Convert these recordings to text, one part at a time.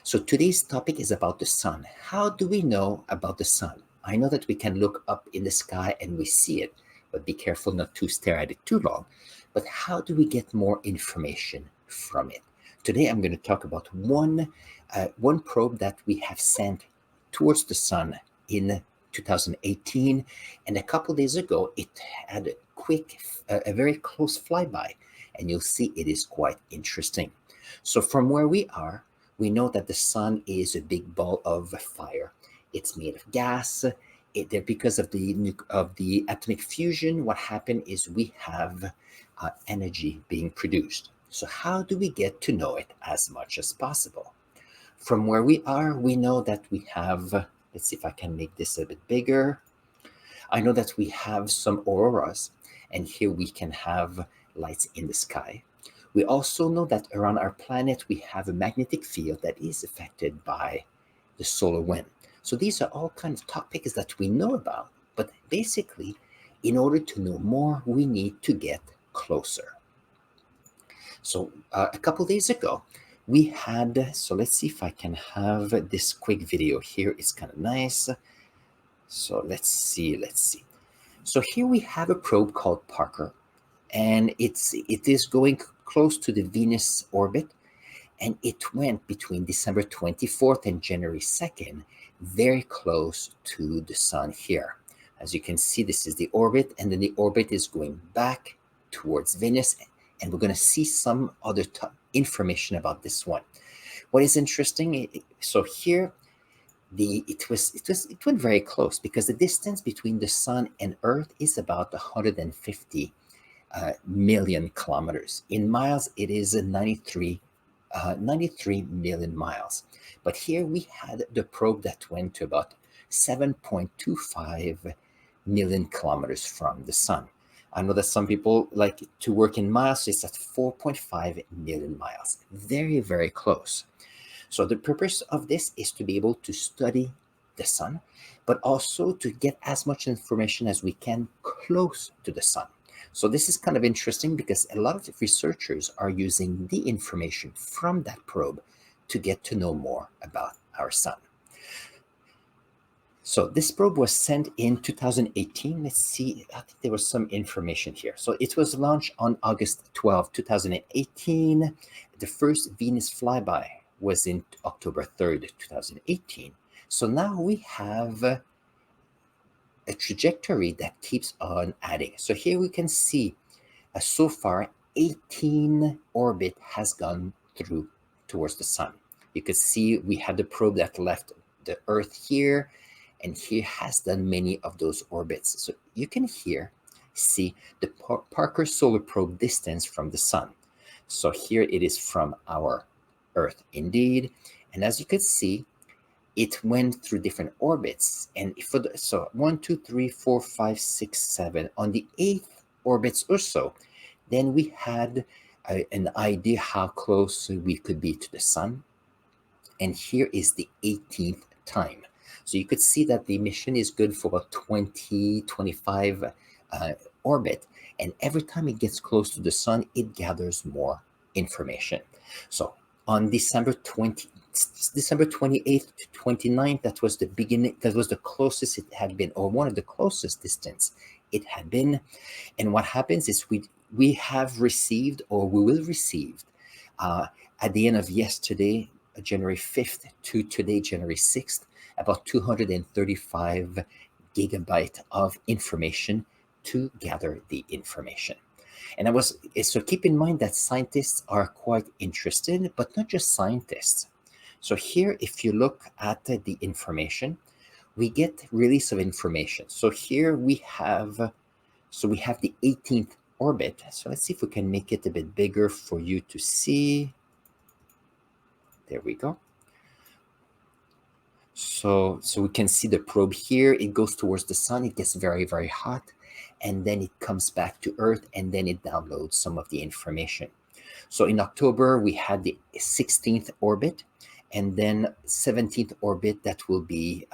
So today's topic is about the sun. How do we know about the sun? I know that we can look up in the sky and we see it, but be careful not to stare at it too long. But how do we get more information from it? Today I'm going to talk about one probe that we have sent towards the sun in 2018, and a couple days ago it had a very close flyby, and you'll see it is quite interesting. So from where we are, we know that the sun is a big ball of fire. It's made of gas. Because of the atomic fusion, what happened is we have energy being produced. So how do we get to know it as much as possible? From where we are, we know that we have, let's see if I can make this a bit bigger. I know that we have some auroras, and here we can have lights in the sky. We also know that around our planet, we have a magnetic field that is affected by the solar wind. So these are all kinds of topics that we know about. But basically, in order to know more, we need to get closer. So a couple days ago, we had, so let's see if I can have this quick video here. It's kind of nice. So let's see. So here we have a probe called Parker, and it is going close to the Venus orbit, and it went between December 24th and January 2nd, very close to the sun here. As you can see, this is the orbit, and then the orbit is going back towards Venus, and we're going to see some other information about this one. What is interesting, so here it went very close because the distance between the sun and Earth is about 150 million kilometers. In miles, it is 93 million miles. But here we had the probe that went to about 7.25 million kilometers from the sun. I know that some people like to work in miles, so it's at 4.5 million miles. Very, very close. So the purpose of this is to be able to study the sun, but also to get as much information as we can close to the sun. So this is kind of interesting because a lot of researchers are using the information from that probe to get to know more about our sun. So this probe was sent in 2018. Let's see, I think there was some information here. So it was launched on August 12, 2018. The first Venus flyby was in October 3rd, 2018. So now we have a trajectory that keeps on adding. So here we can see so far 18 orbit has gone through towards the sun. You can see we had the probe that left the Earth here, and here has done many of those orbits. So you can here see the Parker Solar Probe distance from the sun. So here it is from our Earth indeed, and as you can see, it went through different orbits. And so 1, 2, 3, 4, 5, 6, 7. On the 8th orbits or so, then we had an idea how close we could be to the sun. And here is the 18th time. So you could see that the mission is good for about 20, 25 orbit. And every time it gets close to the sun, it gathers more information. So on December 28th to 29th, that was the beginning, that was the closest it had been, or one of the closest distance it had been. And what happens is we have received, or we will receive, at the end of yesterday, January 5th, to today, January 6th, about 235 gigabyte of information to gather the information. And so keep in mind that scientists are quite interested, but not just scientists. So here, if you look at the information, we get release of information. So here we have the 18th orbit. So let's see if we can make it a bit bigger for you to see. There we go. So we can see the probe here. It goes towards the sun. It gets very, very hot. And then it comes back to Earth, and then it downloads some of the information. So in October, we had the 16th orbit, and then 17th orbit that will be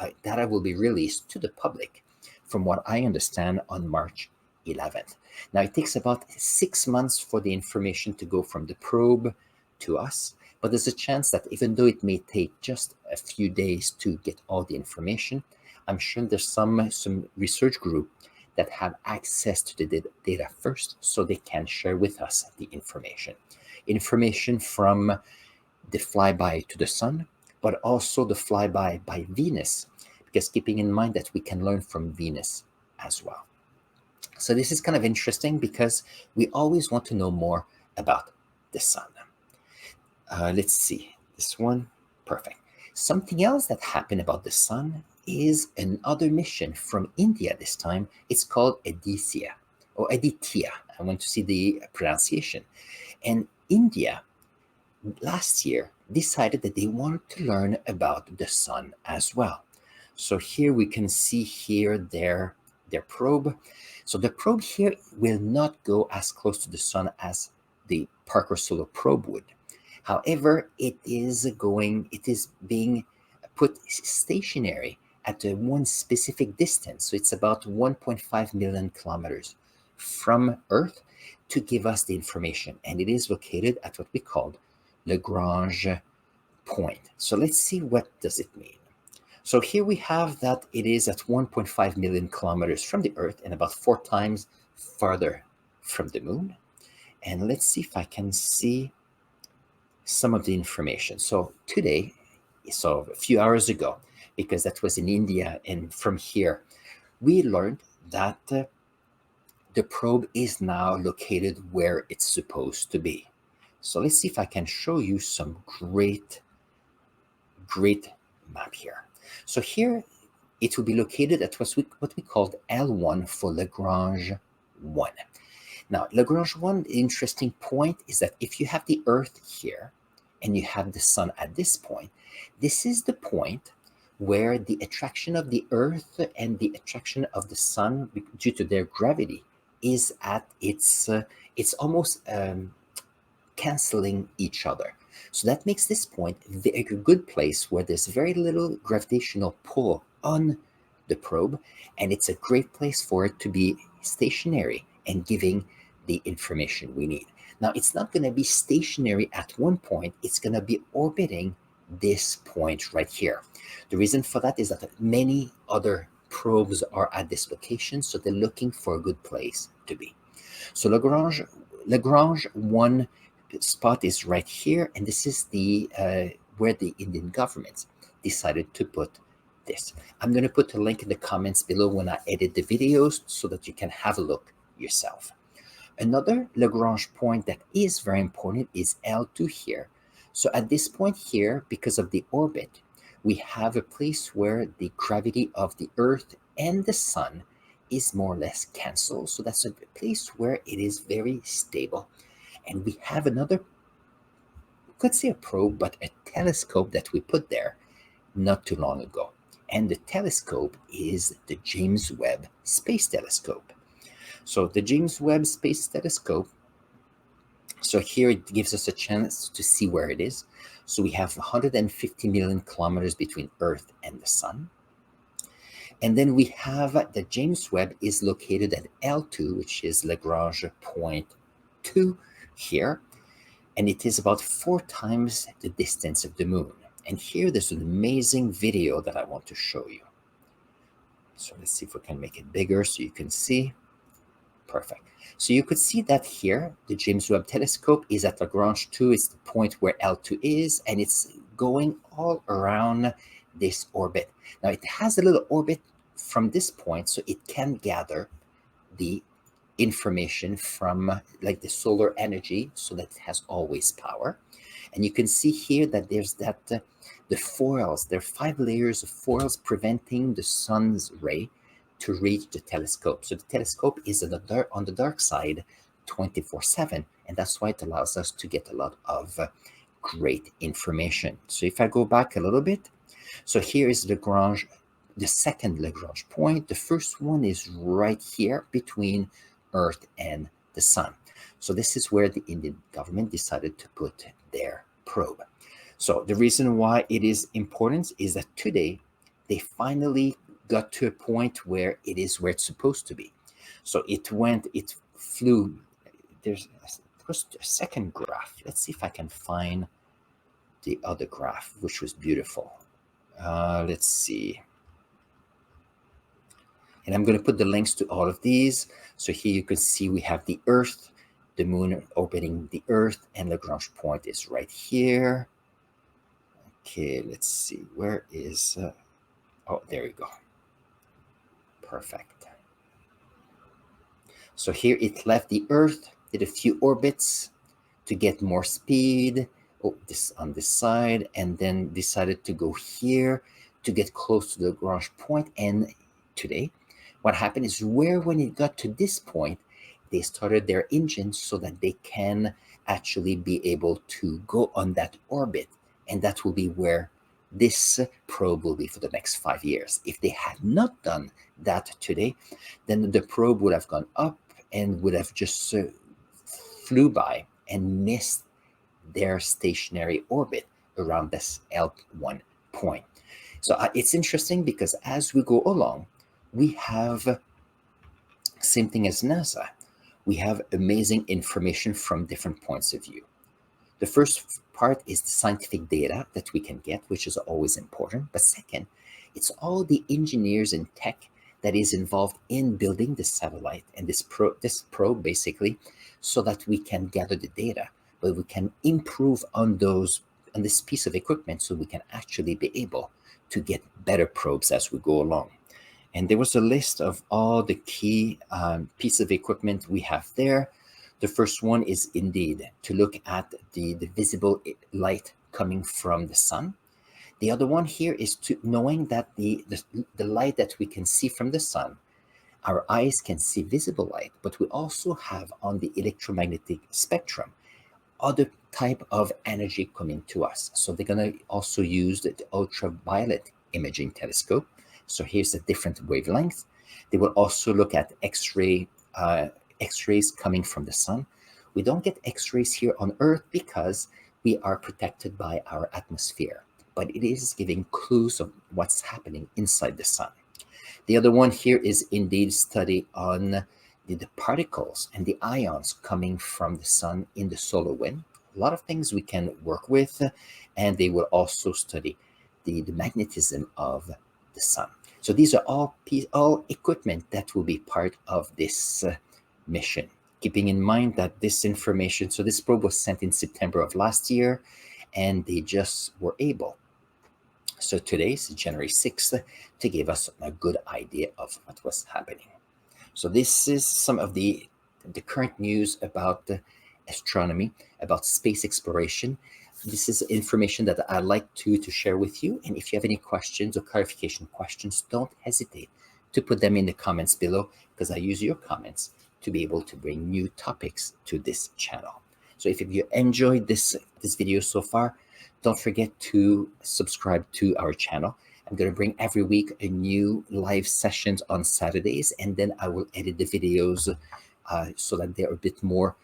released to the public, from what I understand, on March 11th. Now, it takes about 6 months for the information to go from the probe to us, but there's a chance that even though it may take just a few days to get all the information, I'm sure there's some research group that have access to the data first, so they can share with us the information. Information from the flyby to the sun, but also the flyby by Venus, because keeping in mind that we can learn from Venus as well. So this is kind of interesting because we always want to know more about the sun. Let's see, this one, perfect. Something else that happened about the sun is another mission from India this time. It's called Aditya, or Aditya. I want to see the pronunciation. And India last year decided that they wanted to learn about the sun as well. So here we can see here their probe. So the probe here will not go as close to the sun as the Parker Solar Probe would. However, it is being put stationary at one specific distance. So it's about 1.5 million kilometers from Earth to give us the information. And it is located at what we called Lagrange point. So let's see, what does it mean? So here we have that it is at 1.5 million kilometers from the Earth and about 4 times farther from the moon. And let's see if I can see some of the information. So today, so a few hours ago, because that was in India, and from here, we learned that the probe is now located where it's supposed to be. So let's see if I can show you some great map here. So here it will be located at what we called L1 for Lagrange 1. Now, Lagrange 1, the interesting point is that if you have the Earth here and you have the sun at this point, this is the point where the attraction of the Earth and the attraction of the sun, due to their gravity, is at it's almost canceling each other. So that makes this point a good place where there's very little gravitational pull on the probe, and it's a great place for it to be stationary and giving the information we need. Now, it's not going to be stationary at one point, it's going to be orbiting this point right here. The reason for that is that many other probes are at this location, so they're looking for a good place to be. So Lagrange 1 spot is right here, and this is the where the Indian government decided to put this. I'm going to put a link in the comments below when I edit the videos so that you can have a look yourself. Another Lagrange point that is very important is L2 here. So at this point here, because of the orbit, we have a place where the gravity of the Earth and the sun is more or less canceled. So that's a place where it is very stable. And we have another, we could say a probe, but a telescope that we put there not too long ago. And the telescope is the James Webb Space Telescope. So the James Webb Space Telescope, so here it gives us a chance to see where it is. So we have 150 million kilometers between Earth and the sun. And then we have the James Webb is located at L2, which is Lagrange point 2 here. And it is about 4 times the distance of the moon. And here there's an amazing video that I want to show you. So let's see if we can make it bigger so you can see. Perfect. So you could see that here, the James Webb Telescope is at Lagrange 2. It's the point where L2 is, and it's going all around this orbit. Now, it has a little orbit from this point, so it can gather the information from like the solar energy, so that it has always power. And you can see here that there's that the foils, there are 5 layers of foils preventing the sun's ray to reach the telescope. So the telescope is on the dark side 24/7, and that's why it allows us to get a lot of great information. So if I go back a little bit, so here is Lagrange, the second Lagrange point. The first one is right here between Earth and the sun. So this is where the Indian government decided to put their probe. So the reason why it is important is that today they finally got to a point where it is where it's supposed to be. So it flew. There's a second graph. Let's see if I can find the other graph, which was beautiful. Let's see. And I'm going to put the links to all of these. So here you can see we have the Earth, the moon orbiting the Earth, and Lagrange point is right here. Okay, let's see. Where is... oh, there you go. Perfect. So here it left the Earth, did a few orbits to get more speed. Oh, this on this side, and then decided to go here to get close to the Lagrange point. And today, what happened is when it got to this point, they started their engines so that they can actually be able to go on that orbit. And that will be where this probe will be for the next 5 years. If they had not done that today, then the probe would have gone up and would have just flew by and missed their stationary orbit around this L1 point. So it's interesting because as we go along, we have same thing as NASA. We have amazing information from different points of view. The first part is the scientific data that we can get, which is always important. But second, it's all the engineers and tech that is involved in building this satellite and this probe basically, so that we can gather the data, but we can improve on this piece of equipment so we can actually be able to get better probes as we go along. And there was a list of all the key pieces of equipment we have there. The first one is indeed to look at the visible light coming from the sun. The other one here is knowing that the light that we can see from the sun, our eyes can see visible light, but we also have on the electromagnetic spectrum other type of energy coming to us. So they're going to also use the ultraviolet imaging telescope. So here's a different wavelength. They will also look at X-rays coming from the sun. We don't get X-rays here on Earth because we are protected by our atmosphere, but it is giving clues of what's happening inside the sun. The other one here is indeed study on the particles and the ions coming from the sun in the solar wind. A lot of things we can work with, and they will also study the magnetism of the sun. So these are all equipment that will be part of this mission. Keeping in mind that this information, so this probe was sent in September of last year, and they just were able, so today's January 6th, to give us a good idea of what was happening. So this is some of the current news about astronomy, about space exploration. This is information that I'd like to share with you. And if you have any questions or clarification questions, don't hesitate to put them in the comments below, because I use your comments to be able to bring new topics to this channel. So if you enjoyed this video so far, don't forget to subscribe to our channel. I'm going to bring every week a new live sessions on Saturdays, and then I will edit the videos so that they're a bit more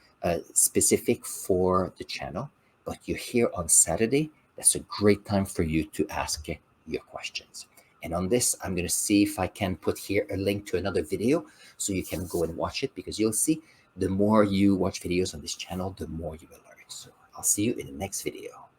specific for the channel. But you're here on Saturday, that's a great time for you to ask your questions. And on this, I'm going to see if I can put here a link to another video so you can go and watch it, because you'll see the more you watch videos on this channel, the more you will learn. So I'll see you in the next video.